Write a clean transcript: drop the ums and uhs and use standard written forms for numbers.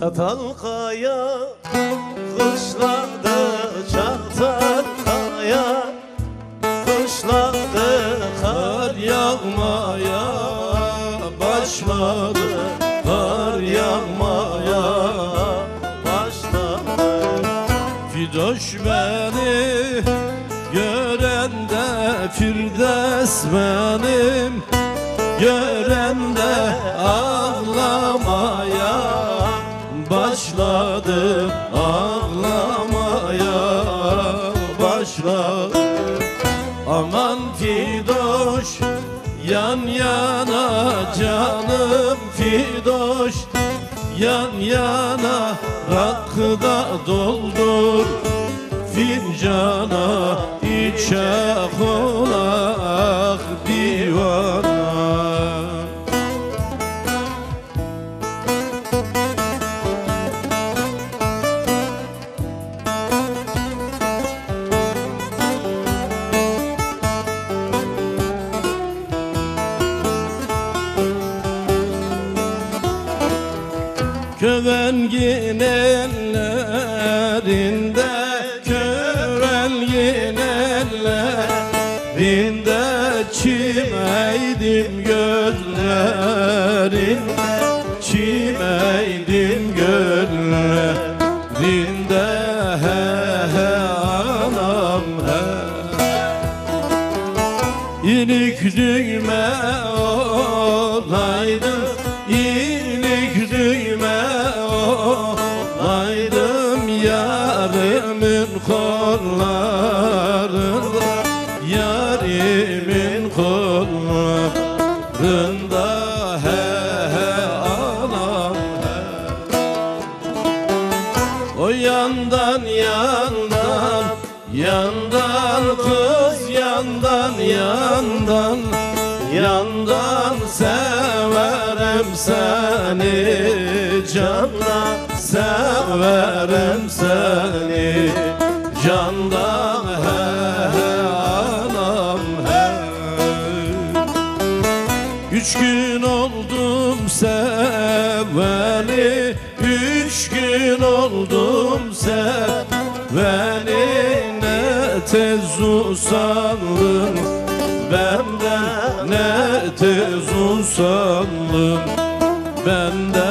Çatalkaya kışladı, Çatalkaya kışladı, kar yağmaya başladı, kar yağmaya başladı. Fidoş beni görende Firdevs benim görende ağlamaya başladı, ağlamaya başladı. Aman Fidoş yan yana canım Fidoş yan yana rakıda doldur fincana içe olak divana. Kövengin ellerinde, kövengin ellerinde çimeydim gözlerinde, çimeydim gözlerinde. He he anam he. İlik düğme olaydım, ilik düğme olaydım yarimin kollarında, yarimin kollarında. He he anam he. O yandan yandan, yandan kız yandan yandan, yandan severim seni candan, severim seni candan. He he anam he. 3 gün oldum seveli, 3 gün oldum seveli. Ne tez usandın benden, ne tez usandın benden.